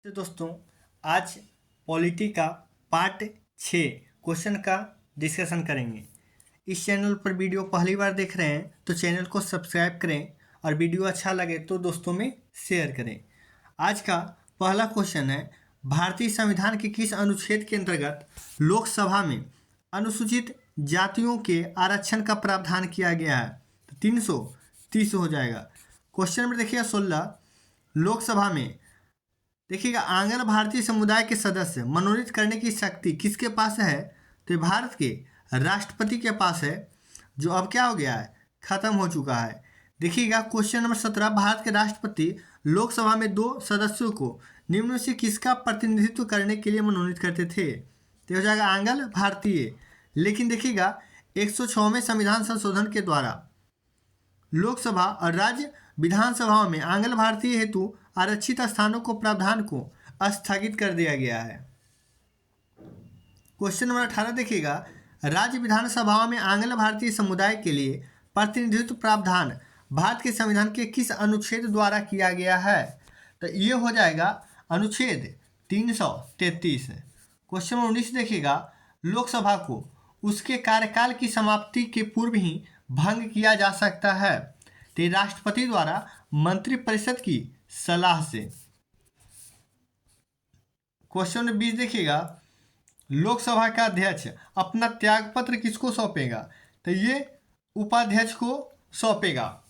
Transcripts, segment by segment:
तो दोस्तों आज पॉलिटी का पार्ट 6 क्वेश्चन का डिस्कशन करेंगे। इस चैनल पर वीडियो पहली बार देख रहे हैं तो चैनल को सब्सक्राइब करें और वीडियो अच्छा लगे तो दोस्तों में शेयर करें। आज का पहला क्वेश्चन है, भारतीय संविधान के किस अनुच्छेद के अंतर्गत लोकसभा में अनुसूचित जातियों के आरक्षण का प्रावधान किया गया है? तो 330 हो जाएगा। क्वेश्चन नंबर देखिए 16, लोकसभा में देखिएगा आंगन भारतीय समुदाय के सदस्य मनोनीत करने की शक्ति किसके पास है? तो ये भारत के राष्ट्रपति के पास है, जो अब क्या हो गया है, खत्म हो चुका है। देखिएगा क्वेश्चन नंबर 17, भारत के राष्ट्रपति लोकसभा में 2 सदस्यों को निम्न में से किसका प्रतिनिधित्व करने के लिए मनोनीत करते थे? तो हो जाएगा आंगन भारतीय। लेकिन देखिएगा 106वें संविधान संशोधन के द्वारा लोकसभा और राज्य विधानसभाओं में आंगन भारतीय हेतु आरक्षित स्थानों को प्रावधान को स्थगित कर दिया गया है। क्वेश्चन नंबर 18 देखिएगा, राज्य विधानसभाओं में आंगन भारतीय समुदाय के लिए प्रतिनिधित्व प्रावधान भारत के संविधान के किस अनुच्छेद द्वारा किया गया है? तो ये हो जाएगा अनुच्छेद 333। क्वेश्चन नंबर 19 देखिएगा, लोकसभा को उसके कार्यकाल की समाप्ति के पूर्व ही भंग किया जा सकता है, तो राष्ट्रपति द्वारा मंत्रिपरिषद की सलाह से। क्वेश्चन नंबर 20 देखिएगा, लोकसभा का अध्यक्ष अपना त्यागपत्र किसको सौंपेगा? तो ये उपाध्यक्ष को सौंपेगा।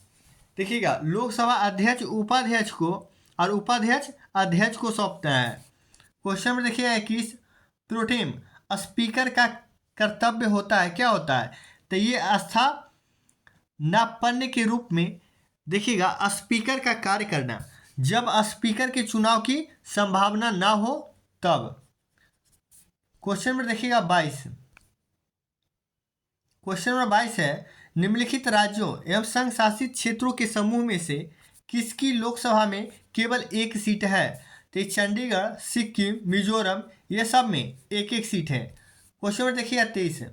देखिएगा लोकसभा अध्यक्ष उपाध्यक्ष को और उपाध्यक्ष अध्यक्ष को सौंपता है। क्वेश्चन नंबर देखिएगा 21, प्रोटेम स्पीकर का कर्तव्य होता है, क्या होता है? तो ये स्थानापन्न के रूप में देखिएगा स्पीकर का कार्य करना, जब स्पीकर के चुनाव की संभावना ना हो तब। क्वेश्चन नंबर देखिएगा 22। क्वेश्चन नंबर 22 है, निम्नलिखित राज्यों एवं संघ शासित क्षेत्रों के समूह में से किसकी लोकसभा में केवल एक सीट है? तो चंडीगढ़, सिक्किम, मिजोरम, ये सब में एक एक सीट है। क्वेश्चन नंबर देखिएगा 23,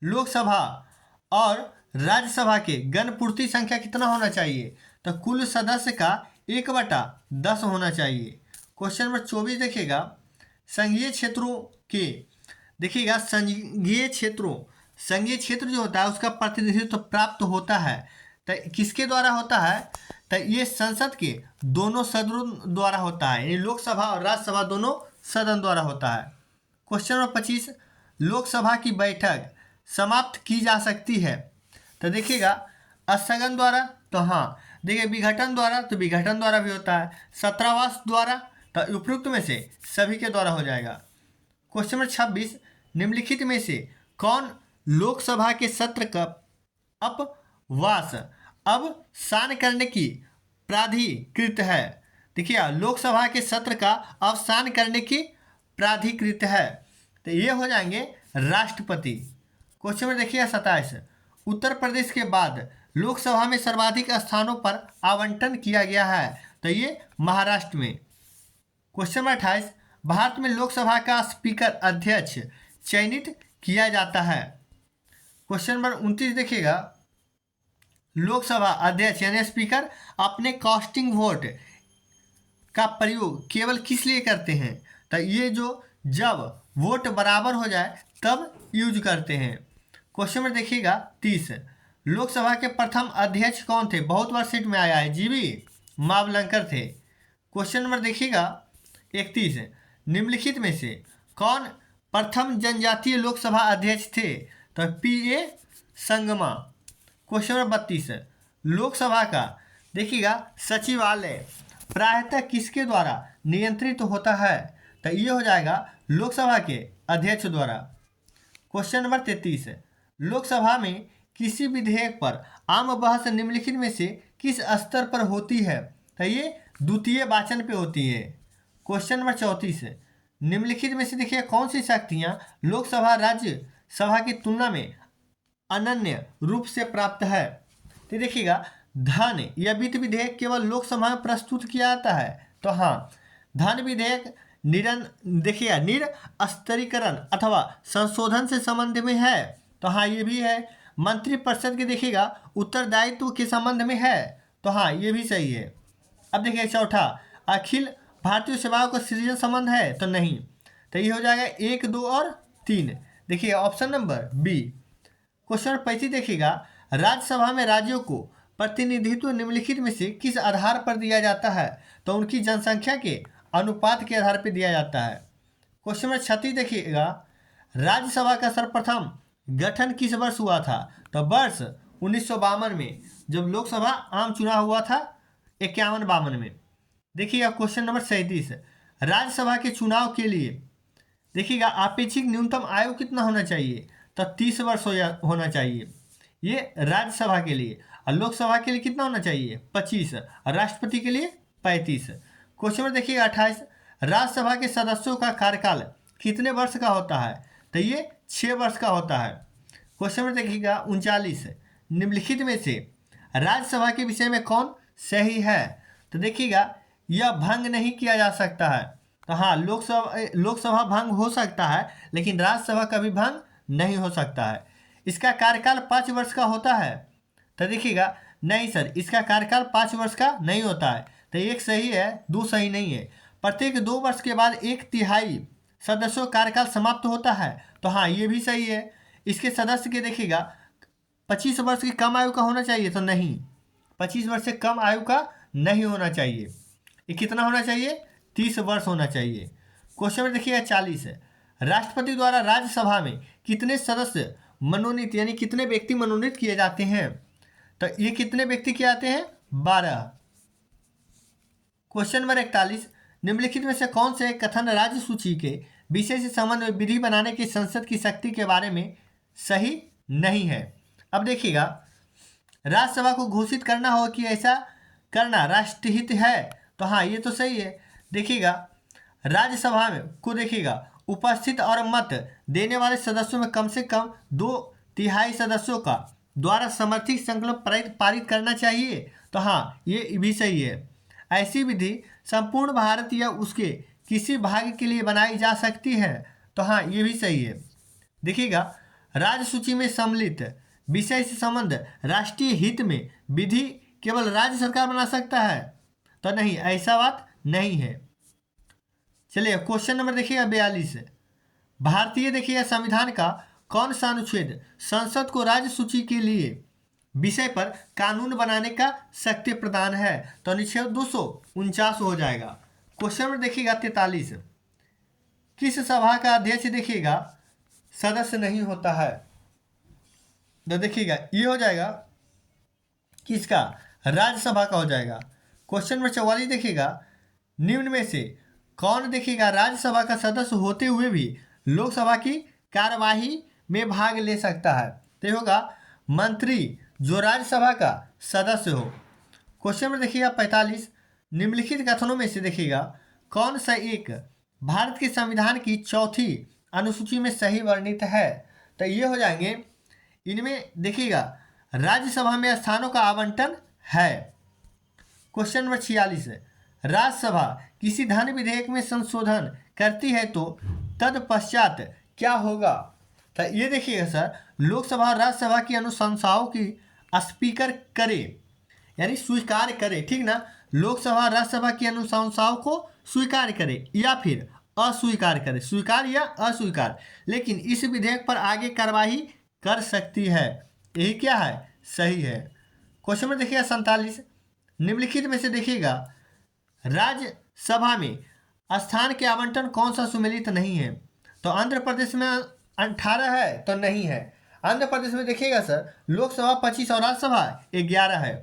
लोकसभा और राज्यसभा के गणपूर्ति संख्या कितना होना चाहिए? तो कुल सदस्य का 1/10 होना चाहिए। क्वेश्चन नंबर 24 देखिएगा, संघीय क्षेत्रों के देखिएगा संघीय क्षेत्र जो होता है उसका प्रतिनिधित्व प्राप्त होता है, तो किसके द्वारा होता है? तो ये संसद के दोनों सदनों द्वारा होता है, यानी लोकसभा और राज्यसभा दोनों सदन द्वारा होता है। क्वेश्चन नंबर 25, लोकसभा की बैठक समाप्त की जा सकती है, तो देखिएगा स्थगन द्वारा, तो हाँ देखिए विघटन द्वारा, तो विघटन द्वारा भी होता है, छात्रावास द्वारा, तो उपयुक्त में से सभी के द्वारा हो जाएगा। क्वेश्चन नंबर 26, निम्नलिखित में से कौन लोकसभा के सत्र का अवसान करने की प्राधिकृत है? देखिए लोकसभा के सत्र का अवसान करने की प्राधिकृत है, तो ये हो जाएंगे राष्ट्रपति। क्वेश्चन में देखिए 27, उत्तर प्रदेश के बाद लोकसभा में सर्वाधिक स्थानों पर आवंटन किया गया है, तो ये महाराष्ट्र में। क्वेश्चन नंबर 28, भारत में लोकसभा का स्पीकर अध्यक्ष चयनित किया जाता है। क्वेश्चन नंबर 29 देखिएगा, लोकसभा अध्यक्ष यानी स्पीकर अपने कास्टिंग वोट का प्रयोग केवल किस लिए करते हैं? तो ये जो जब वोट बराबर हो जाए तब यूज करते हैं। क्वेश्चन नंबर देखिएगा 30, लोकसभा के प्रथम अध्यक्ष कौन थे? बहुत बार सीट में आया है, जीवी मावलंकर थे। क्वेश्चन नंबर देखिएगा 31, निम्नलिखित में से कौन प्रथम जनजातीय लोकसभा अध्यक्ष थे? तो P.A. Sangma. Question number 32, Lok Sabha का देखिएगा सचिवालय प्रायतः किसके द्वारा नियंत्रित होता है? तो ये हो जाएगा लोकसभा के अध्यक्ष द्वारा। क्वेश्चन नंबर 33, लोकसभा में किसी विधेयक पर आम बहस निम्नलिखित में से किस स्तर पर होती है? तो ये द्वितीय वाचन पे होती है। क्वेश्चन नंबर 34, निम्नलिखित में से देखिए कौन सी शक्तियाँ लोकसभा राज्यसभा की तुलना में अनन्य रूप से प्राप्त है? तो देखिएगा धन या वित्त विधेयक केवल लोकसभा में प्रस्तुत किया जाता है, तो हाँ धन विधेयक देखिएगा निरस्तरीकरण अथवा संशोधन से संबंध में है, तो हाँ ये भी है। मंत्रिपरिषद के देखिएगा उत्तरदायित्व के संबंध में है, तो हाँ ये भी सही है। अब देखिए चौथा, अखिल भारतीय सेवाओं का सृजन संबंध है तो नहीं। तो ये हो जाएगा 1, 2 और 3। देखिए option number B. Question number 35 देखिएगा, राज्यसभा में राज्यों को प्रतिनिधित्व निम्नलिखित में से किस आधार पर दिया जाता है? तो उनकी जनसंख्या के अनुपात के आधार पर दिया जाता है। क्वेश्चन नंबर 36 देखिएगा, राज्यसभा का सर्वप्रथम गठन किस वर्ष हुआ था? तो वर्ष 1952 में, जब लोकसभा आम चुनाव हुआ था 51-52 में। देखिएगा क्वेश्चन नंबर 37, राज्यसभा के चुनाव के लिए देखिएगा अपेक्षित न्यूनतम आयु कितना होना चाहिए? तो 30 वर्ष होना चाहिए, ये राज्यसभा के लिए। और लोकसभा के लिए कितना होना चाहिए? 25। और राष्ट्रपति के लिए 35। क्वेश्चन नंबर देखिएगा 28, राज्यसभा के सदस्यों का कार्यकाल कितने वर्ष का होता है? तो ये 6 वर्ष का होता है। क्वेश्चन नंबर देखिएगा 39, निम्नलिखित में से राज्यसभा के विषय में कौन सही है? तो देखिएगा यह भंग नहीं किया जा सकता है। तो हाँ, लोकसभा भंग हो सकता है, लेकिन राज्यसभा कभी भंग नहीं हो सकता है। इसका कार्यकाल 5 वर्ष का होता है। तो देखिएगा नहीं सर, इसका कार्यकाल 5 वर्ष का नहीं होता है। तो 1 सही है, 2 सही नहीं है। प्रत्येक 2 वर्ष के बाद 1/3 सदस्यों का कार्यकाल समाप्त होता है। तो हाँ, ये भी सही है। इसके सदस्य के देखिएगा 25 वर्ष की कम आयु का होना चाहिए तो नहीं, 25 वर्ष से कम आयु का नहीं होना चाहिए। ये कितना होना चाहिए? 30 वर्ष होना चाहिए। क्वेश्चन में देखिएगा 40 है, राष्ट्रपति द्वारा राज्यसभा में कितने सदस्य मनोनीत यानी कितने व्यक्ति मनोनीत किए जाते हैं? तो ये कितने व्यक्ति किए जाते हैं? 12। क्वेश्चन नंबर 41, निम्नलिखित में से कौन से कथन राज्य सूची के विषय से संबंध में विधि बनाने की संसद की शक्ति के बारे में सही नहीं है? अब देखिएगा, राज्यसभा को घोषित करना हो कि ऐसा करना राष्ट्रहित है, तो हाँ ये तो सही है। देखिएगा राज्यसभा में को देखिएगा उपस्थित और मत देने वाले सदस्यों में कम से कम 2/3 सदस्यों का द्वारा समर्थित संकल्प पारित करना चाहिए। तो हाँ ये भी सही है। ऐसी विधि संपूर्ण भारत या उसके किसी भाग के लिए बनाई जा सकती है। तो हाँ ये भी सही है। देखिएगा राज्य सूची में सम्मिलित विषय से संबंध राष्ट्रीय हित में विधि केवल राज्य सरकार बना सकता है? तो नहीं, ऐसा बात नहीं है। चलिए क्वेश्चन नंबर देखिएगा 42, भारतीय देखिएगा संविधान का कौन सा अनुच्छेद संसद को राज्य सूची के लिए विषय पर कानून बनाने का शक्ति प्रदान है? तो अनुच्छेद 249 हो जाएगा। क्वेश्चन नंबर देखिएगा 43, किस सभा का अध्यक्ष देखिएगा सदस्य नहीं होता है? तो देखिएगा ये हो जाएगा किसका? राज्यसभा का हो जाएगा। क्वेश्चन नंबर 44 देखिएगा, निम्न में से कौन देखिएगा राज्यसभा का सदस्य होते हुए भी लोकसभा की कार्यवाही में भाग ले सकता है? तो होगा मंत्री जो राज्यसभा का सदस्य हो। क्वेश्चन नंबर देखिएगा 45, निम्नलिखित कथनों में से देखिएगा कौन सा एक भारत के संविधान की 4थी अनुसूची में सही वर्णित है? तो ये हो जाएंगे, इनमें देखिएगा राज्यसभा में स्थानों का आवंटन है। क्वेश्चन नंबर 46, राज्यसभा किसी धन विधेयक में संशोधन करती है तो तत्पश्चात क्या होगा? तो ये देखिएगा सर, लोकसभा और राज्यसभा की अनुशंसाओं की स्वीकार करे यानी स्वीकार करे, ठीक ना। लोकसभा राज्यसभा की अनुशंसाओं को स्वीकार करे या फिर अस्वीकार करे, स्वीकार या अस्वीकार, लेकिन इस विधेयक पर आगे कार्यवाही कर सकती है। यही क्या है? सही है। क्वेश्चन में देखिएगा 47, निम्नलिखित में से देखिएगा राज्यसभा में स्थान के आवंटन कौन सा सुमेलित नहीं है? तो आंध्र प्रदेश में 18 है तो नहीं है। आंध्र प्रदेश में देखिएगा सर लोकसभा 25 और राज्यसभा 11 है।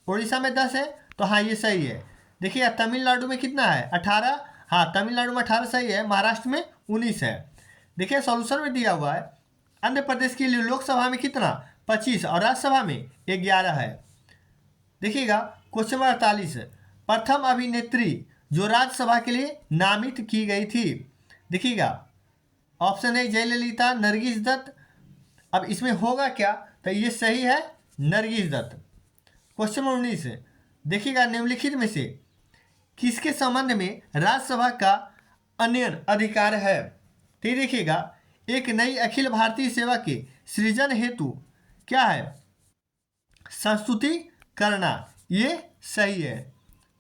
उड़ीसा में 10 है तो हाँ ये सही है। देखिएगा तमिलनाडु में कितना है? 18। हाँ तमिलनाडु में 18 सही है। महाराष्ट्र में 19 है। देखिए सॉल्यूशन में दिया हुआ है आंध्र प्रदेश के लिए लोकसभा में कितना? 25 और राज्यसभा में 11 है। देखिएगा क्वेश्चन नंबर 48, प्रथम अभिनेत्री जो राज्यसभा के लिए नामित की गई थी? देखिएगा ऑप्शन है जयललिता, नरगिस दत्त। अब इसमें होगा क्या? तो ये सही है, नरगिस दत्त। क्वेश्चन नंबर 19, देखिएगा निम्नलिखित में से किसके संबंध में राज्यसभा का अनयन अधिकार है? तो देखिएगा एक नई अखिल भारतीय सेवा के सृजन हेतु क्या है? संस्तुति करना, ये सही है।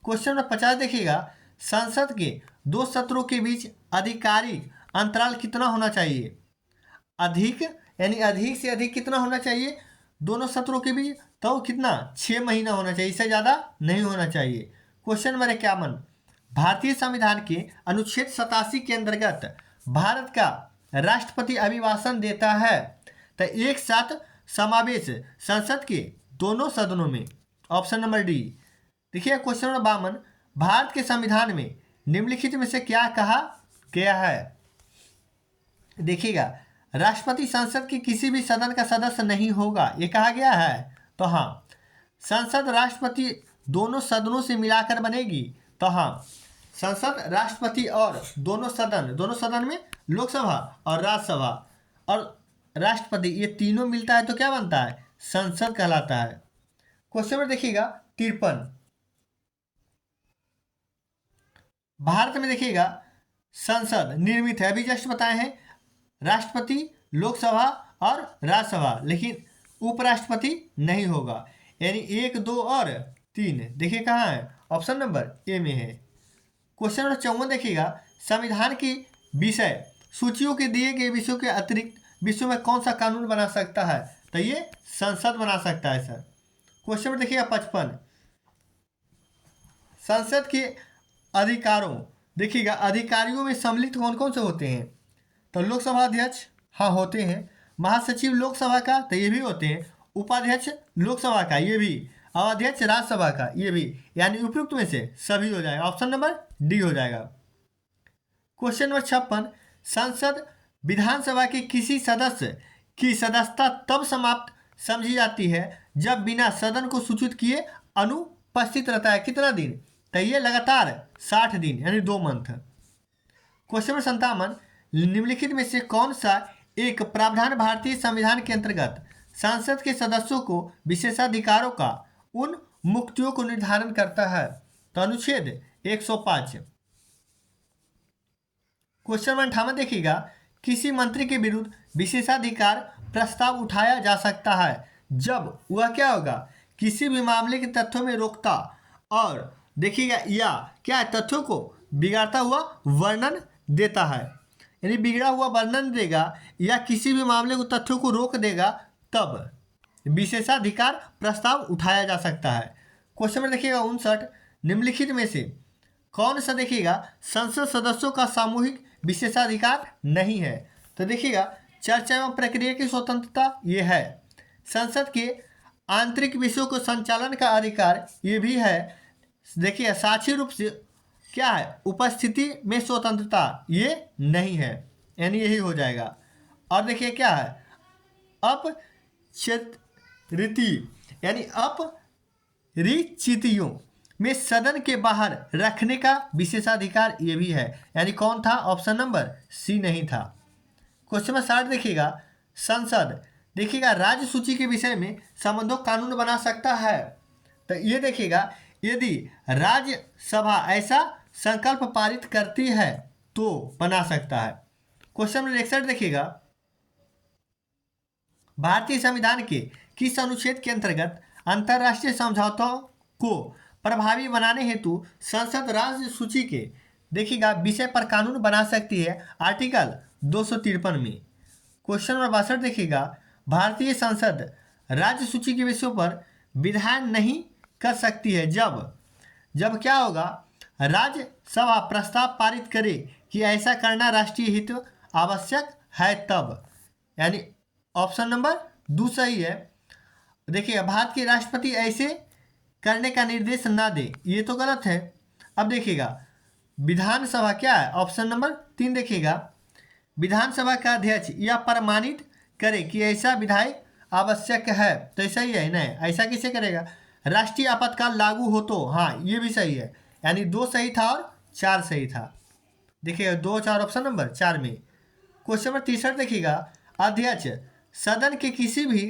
क्वेश्चन नंबर 50 देखिएगा संसद के दो सत्रों के बीच आधिकारिक अंतराल कितना होना चाहिए? अधिक यानी अधिक से अधिक कितना होना चाहिए दोनों सत्रों के बीच? तो कितना 6 महीना होना चाहिए, इससे ज़्यादा नहीं होना चाहिए। क्वेश्चन नंबर 51, भारतीय संविधान के अनुच्छेद 87 के अंतर्गत भारत का राष्ट्रपति अभिभाषण देता है तो एक साथ समावेश संसद के दोनों सदनों में। Option number D. देखिए क्वेश्चन नंबर 52, भारत के संविधान में निम्नलिखित में से क्या कहा गया है? देखिएगा, राष्ट्रपति संसद के किसी भी सदन का सदस्य नहीं होगा, ये कहा गया है। तो हाँ, संसद राष्ट्रपति दोनों सदनों से मिलाकर बनेगी। तो हाँ, संसद राष्ट्रपति और दोनों सदन में लोकसभा और राज्यसभा और राष्ट्रपति ये तीनों मिलता है तो क्या बनता है? संसद कहलाता है। क्वेश्चन में देखिएगा 53, भारत में देखिएगा संसद निर्मित है, अभी जस्ट बताए हैं, राष्ट्रपति, लोकसभा और राज्यसभा, लेकिन उपराष्ट्रपति नहीं होगा। यानी 1, 2 और 3 देखिए कहाँ है? ऑप्शन नंबर ए में है। क्वेश्चन नंबर 54 देखिएगा, संविधान की विषय सूचियों के दिए गए विषयों के अतिरिक्त विषयों में कौन सा कानून बना सकता है? तो ये संसद बना सकता है सर। क्वेश्चन नंबर देखिएगा 55, संसद के अधिकारों, देखिएगा अधिकारियों में सम्मिलित कौन कौन से होते हैं? तो लोकसभा अध्यक्ष, हाँ होते हैं, महासचिव लोकसभा का, तो ये भी होते हैं, उपाध्यक्ष लोकसभा का, ये भी, और अध्यक्ष राज्यसभा का, ये भी, यानी उपयुक्त में से सभी हो जाएगा। ऑप्शन नंबर डी हो जाएगा। क्वेश्चन नंबर 56, संसद विधानसभा के किसी सदस्य की सदस्यता तब समाप्त समझी जाती है जब बिना सदन को सूचित किए अनुपस्थित रहता है। कितना दिन? तो ये लगातार 60 दिन यानी 2 मंथ। क्वेश्चन नंबर 57, निम्नलिखित में से कौन सा एक प्रावधान भारतीय संविधान के अंतर्गत संसद के सदस्यों को विशेषाधिकारों का उन मुक्तियों को निर्धारण करता है? तो अनुच्छेद 105। क्वेश्चन नंबर 58 देखिएगा, किसी मंत्री के विरुद्ध विशेषाधिकार प्रस्ताव उठाया जा सकता है जब वह क्या होगा? किसी भी मामले के तथ्यों में रोकता और देखिएगा या क्या तथ्यों को बिगाड़ता हुआ वर्णन देता है, यानी बिगड़ा हुआ वर्णन देगा या किसी भी मामले को तथ्यों को रोक देगा, तब विशेषाधिकार प्रस्ताव उठाया जा सकता है। क्वेश्चन में देखिएगा 59, निम्नलिखित में से कौन सा देखिएगा संसद सदस्यों का सामूहिक विशेषाधिकार नहीं है? तो देखिएगा चर्चा एवं प्रक्रिया की स्वतंत्रता ये है, संसद के आंतरिक विषयों को संचालन का अधिकार ये भी है, देखिए साक्षी रूप से क्या है? उपस्थिति में स्वतंत्रता ये नहीं है, यानी यही हो जाएगा। और देखिए क्या है? अपरिचिति यानी अपरिचितियों में सदन के बाहर रखने का विशेषाधिकार ये भी है, यानी कौन था? ऑप्शन नंबर सी नहीं था। क्वेश्चन नंबर 60 देखिएगा, संसद देखिएगा राज्य सूची के विषय में संबंधों कानून बना सकता है। तो ये देखिएगा यदि राज्यसभा ऐसा संकल्प पारित करती है तो बना सकता है। क्वेश्चन नंबर 61 देखिएगा, भारतीय संविधान के किस अनुच्छेद के अंतर्गत अंतर्राष्ट्रीय समझौतों को प्रभावी बनाने हेतु संसद राज्य सूची के देखिएगा विषय पर कानून बना सकती है? आर्टिकल 253 में। क्वेश्चन नंबर 62 देखिएगा, भारतीय संसद राज्य सूची के विषयों पर विधान नहीं कर सकती है जब क्या होगा? राज्यसभा प्रस्ताव पारित करे कि ऐसा करना राष्ट्रीय हित आवश्यक है तब, यानी ऑप्शन नंबर दो सही है। देखिए भारत के राष्ट्रपति ऐसे करने का निर्देश ना दे, ये तो गलत है। अब देखिएगा विधानसभा क्या है? ऑप्शन नंबर 3 देखिएगा, विधानसभा का अध्यक्ष यह प्रमाणित करे कि ऐसा विधायक आवश्यक है, तो ऐसा ही है नहीं, ऐसा किसे करेगा? राष्ट्रीय आपातकाल लागू हो तो, हाँ ये भी सही है, यानी 2 सही था और 4 सही था। देखिएगा 2, 4 ऑप्शन नंबर 4 में। क्वेश्चन नंबर 63 देखिएगा, अध्यक्ष सदन के किसी भी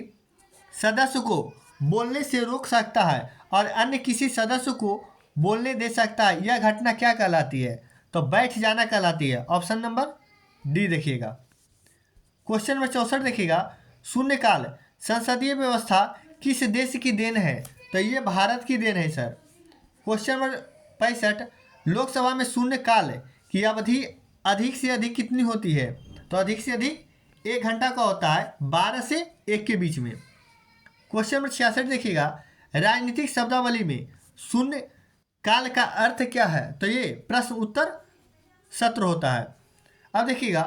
सदस्य को बोलने से रोक सकता है और अन्य किसी सदस्य को बोलने दे सकता है, यह घटना क्या कहलाती है? तो बैठ जाना कहलाती है। ऑप्शन नंबर डी देखिएगा। क्वेश्चन नंबर 64 देखिएगा, शून्यकाल संसदीय व्यवस्था किस देश की देन है? तो ये भारत की देन है सर। क्वेश्चन नंबर 65, लोकसभा में शून्यकाल की अवधि अधिक से अधिक कितनी होती है? तो अधिक से अधिक 1 घंटा का होता है, 12 से 1 के बीच में। क्वेश्चन नंबर 66 देखिएगा, राजनीतिक शब्दावली में शून्य काल का अर्थ क्या है? तो ये प्रश्न उत्तर सत्र होता है। अब देखिएगा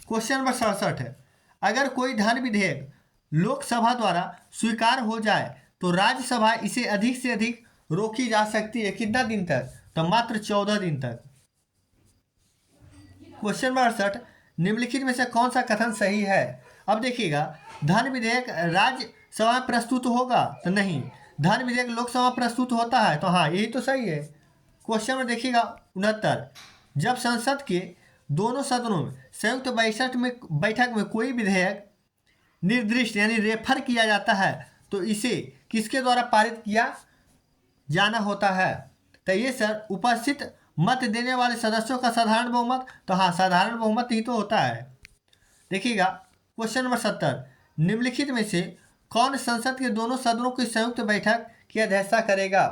क्वेश्चन नंबर 67 है, अगर कोई धन विधेयक लोकसभा द्वारा स्वीकार हो जाए तो राज्यसभा इसे अधिक से अधिक रोकी जा सकती है कितना दिन तक? तो मात्र 14 दिन तक। क्वेश्चन नंबर 68, निम्नलिखित में से कौन सा कथन सही है? अब देखिएगा, धन विधेयक राज्यसभा में प्रस्तुत होगा? तो नहीं। धन विधेयक लोकसभा में प्रस्तुत होता है? तो हाँ, यही तो सही है। क्वेश्चन में देखिएगा 69, जब संसद के दोनों सदनों में संयुक्त बैठक में कोई विधेयक निर्दिष्ट यानी रेफर किया जाता है तो इसे किसके द्वारा पारित किया जाना होता है? तो ये सर उपस्थित मत देने वाले सदस्यों का साधारण बहुमत। तो हाँ, साधारण बहुमत ही तो होता है। देखिएगा क्वेश्चन नंबर 70, निम्नलिखित में से कौन संसद के दोनों सदनों की संयुक्त बैठक की अध्यक्षता करेगा?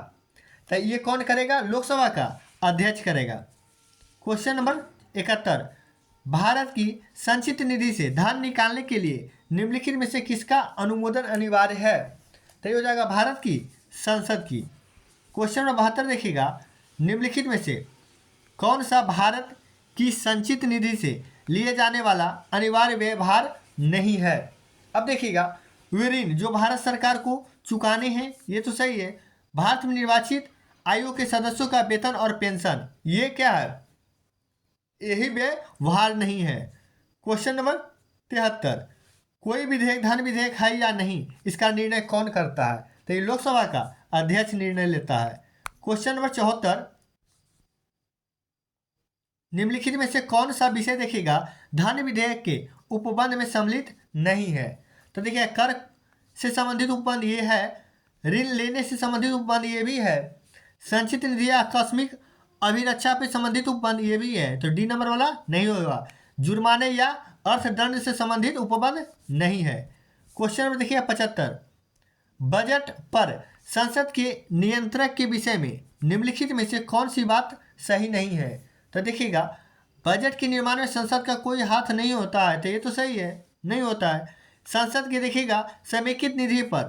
तो ये कौन करेगा? लोकसभा का अध्यक्ष करेगा। क्वेश्चन नंबर 71, भारत की संचित निधि से धन निकालने के लिए निम्नलिखित में से किसका अनुमोदन अनिवार्य है? तो ये हो जाएगा भारत की संसद की। क्वेश्चन नंबर 72 देखिएगा, निम्नलिखित में से कौन सा भारत की संचित निधि से लिए जाने वाला अनिवार्य व्यवहार नहीं है? अब देखिएगा, वे ऋण जो भारत सरकार को चुकाने हैं, ये तो सही है। भारत में निर्वाचित आयोग के सदस्यों का वेतन और पेंशन, ये क्या है? यही व्यवहार नहीं है। क्वेश्चन नंबर 73, कोई विधेयक धन विधेयक है या नहीं, इसका निर्णय कौन करता है? तो ये लोकसभा का अध्यक्ष निर्णय लेता है। क्वेश्चन नंबर 74, निम्नलिखित में से कौन सा विषय देखिएगा धन विधेयक के उपबंध में सम्मिलित नहीं है? तो देखिए, कर से संबंधित उपबंध ये है, ऋण लेने से संबंधित उपबंध ये भी है, संचित निधि या आकस्मिक अभिरक्षा पे संबंधित उपबंध ये भी है। तो डी नंबर वाला नहीं होगा। जुर्माने या अर्थदंड से संबंधित उपबंध नहीं है। क्वेश्चन नंबर देखिए 75, बजट पर संसद के नियंत्रक के विषय में निम्नलिखित में से कौन सी बात सही नहीं है? तो देखिएगा, बजट के निर्माण में संसद का कोई हाथ नहीं होता है। तो ये तो सही है, नहीं होता है। संसद के देखिएगा समेकित निधि पर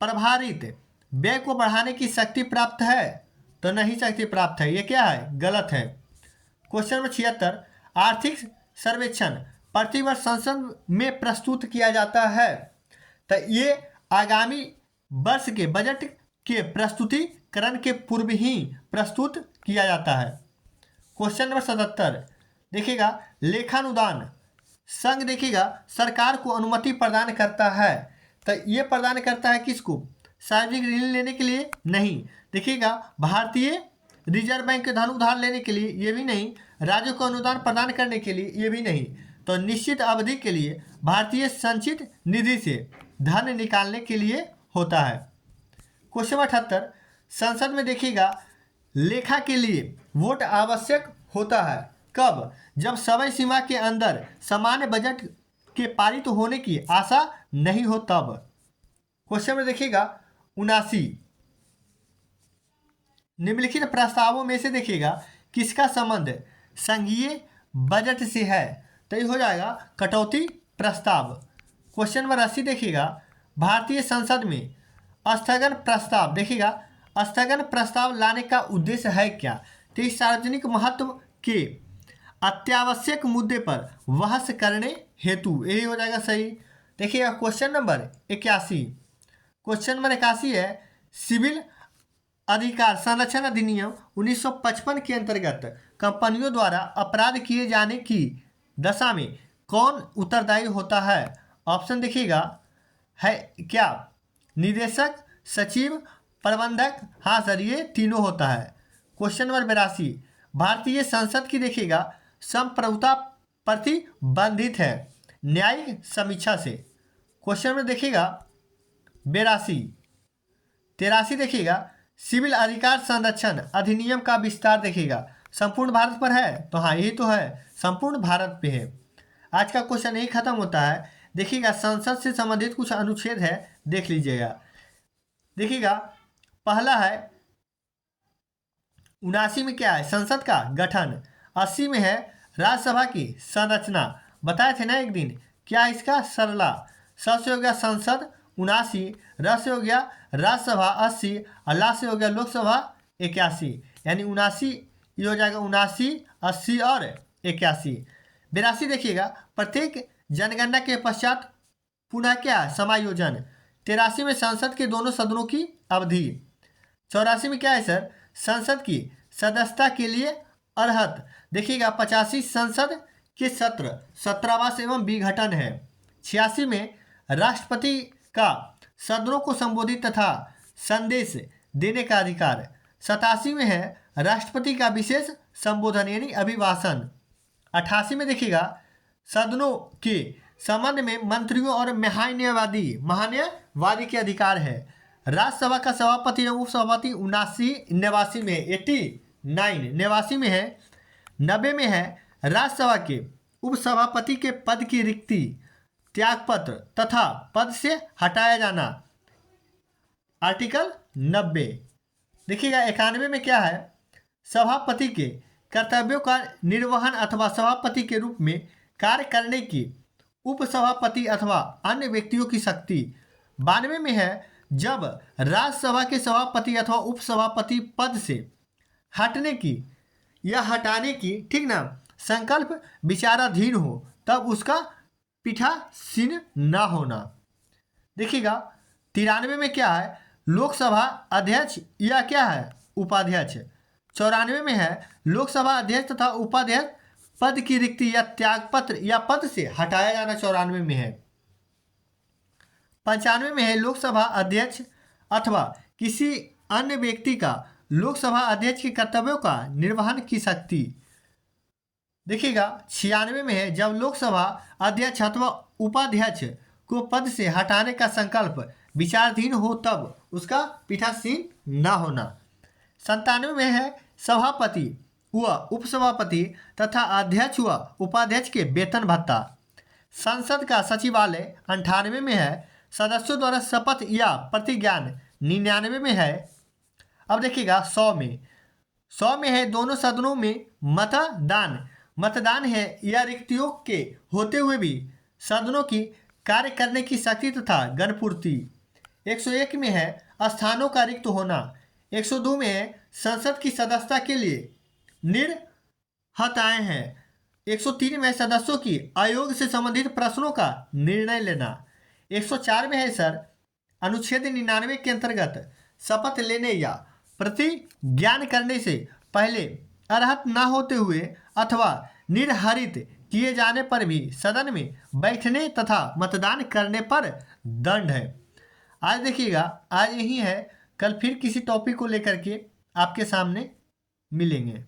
प्रभारित व्यय को बढ़ाने की शक्ति प्राप्त है? तो नहीं शक्ति प्राप्त है, ये क्या है? गलत है। क्वेश्चन नंबर 76, आर्थिक सर्वेक्षण प्रतिवर्ष संसद में प्रस्तुत किया जाता है? तो ये आगामी वर्ष के बजट के प्रस्तुतिकरण के पूर्व ही प्रस्तुत किया जाता है। क्वेश्चन नंबर 77 देखिएगा, लेखानुदान संघ देखिएगा सरकार को अनुमति प्रदान करता है। तो ये प्रदान करता है किसको? सार्वजनिक ऋण लेने के लिए? नहीं। देखिएगा, भारतीय रिजर्व बैंक के धन उधार लेने के लिए? ये भी नहीं। राज्यों को अनुदान प्रदान करने के लिए? ये भी नहीं। तो निश्चित अवधि के लिए भारतीय संचित निधि से धन निकालने के लिए होता है। क्वेश्चन 78, संसद में देखिएगा लेखा के लिए वोट आवश्यक होता है कब? जब समय सीमा के अंदर सामान्य बजट के पारित होने की आशा नहीं हो तब। क्वेश्चन में देखिएगा 79, निम्नलिखित प्रस्तावों में से देखिएगा किसका संबंध संघीय बजट से है? तो ये हो जाएगा कटौती प्रस्ताव। क्वेश्चन नंबर 80 देखिएगा, भारतीय संसद में स्थगन प्रस्ताव देखिएगा, स्थगन प्रस्ताव लाने का उद्देश्य है क्या? तो इस सार्वजनिक महत्व के अत्यावश्यक मुद्दे पर बहस करने हेतु, यही हो जाएगा सही। देखिएगा क्वेश्चन नंबर 81, क्वेश्चन नंबर 81 है, सिविल अधिकार संरक्षण अधिनियम 1955 के अंतर्गत कंपनियों द्वारा अपराध किए जाने की दशा में कौन उत्तरदायी होता है? ऑप्शन देखिएगा है क्या? निदेशक, सचिव, प्रबंधक? हाँ सर, ये तीनों होता है। क्वेश्चन नंबर 82, भारतीय संसद की देखिएगा संप्रभुता प्रतिबंधित है न्यायिक समीक्षा से। क्वेश्चन में देखिएगा 82, 83 देखिएगा सिविल अधिकार संरक्षण अधिनियम का विस्तार देखिएगा संपूर्ण भारत पर है? तो हाँ, यही तो है, संपूर्ण भारत पे है। आज का क्वेश्चन यही खत्म होता है। देखिएगा संसद से संबंधित कुछ अनुच्छेद है, देख लीजिएगा। देखिएगा पहला है 79 में क्या है, संसद का गठन। 80 में है राज्यसभा की संरचना। बताए थे ना एक दिन, क्या है इसका, सरला। स से हो गया संसद 79, र से हो गया राज्यसभा 80 और ला से हो गया लोकसभा 81, यानी 79 ये हो जाएगा 79, 80 और 81। 82 देखिएगा, प्रत्येक जनगणना के पश्चात पुनः क्या है, समायोजन। 83 में संसद के दोनों सदनों की अवधि। 84 में क्या है सर, संसद की सदस्यता के लिए अर्हत। देखिएगा 85 संसद के सत्र 17वां एवं विघटन है। 86 में राष्ट्रपति का सदनों को संबोधित तथा संदेश देने का अधिकार। 87 में है राष्ट्रपति का विशेष संबोधन यानी अभिभाषण। 88 में देखिएगा सदनों के संबंध में मंत्रियों और महान्यायवादी के अधिकार है। राज्यसभा का सभापति एवं उपसभापति 89 में 89 में है। 90 में है राज्यसभा के उपसभापति के पद की रिक्ति, त्यागपत्र तथा पद से हटाया जाना, आर्टिकल 90। देखिएगा 91 में क्या है, सभापति के कर्तव्यों का निर्वहन अथवा सभापति के रूप में कार्य करने की उपसभापति अथवा अन्य व्यक्तियों की शक्ति। 92 में है जब राज्यसभा के सभापति अथवा उपसभापति पद से हटने की या हटाने की, ठीक ना, संकल्प विचाराधीन हो तब उसका पीठासीन न होना। देखिएगा 93 में क्या है, लोकसभा अध्यक्ष या क्या है, उपाध्यक्ष। 94 में है लोकसभा अध्यक्ष तथा उपाध्यक्ष पद की रिक्ति या त्यागपत्र या पद से हटाया जाना, 94 में है। 95 में है लोकसभा अध्यक्ष अथवा किसी अन्य व्यक्ति का लोकसभा अध्यक्ष के कर्तव्यों का निर्वहन की शक्ति। देखिएगा 96 में है जब लोकसभा अध्यक्ष अथवा उपाध्यक्ष को पद से हटाने का संकल्प विचाराधीन हो तब उसका पीठासीन न होना। 97 में है सभापति व उपसभापति तथा अध्यक्ष व उपाध्यक्ष के वेतन भत्ता। संसद का सचिवालय 98 में है सदस्यों द्वारा शपथ या प्रतिज्ञान। 99 में है, अब देखिएगा 100 में है दोनों सदनों में मतदान है या रिक्तियों के होते हुए भी सदनों की कार्य करने की शक्ति तथा गणपूर्ति। 101 में है स्थानों का रिक्त होना। 102 में है संसद की सदस्यता के लिए निर्हताएं हैं। 103 में सदस्यों की आयोग से संबंधित प्रश्नों का निर्णय लेना। 104 में है सर अनुच्छेद 99 के अंतर्गत शपथ लेने या प्रतिज्ञान करने से पहले अर्हत न होते हुए अथवा निर्हरित किए जाने पर भी सदन में बैठने तथा मतदान करने पर दंड है। आज देखिएगा, आज यही है, कल फिर किसी टॉपिक को लेकर के आपके सामने मिलेंगे।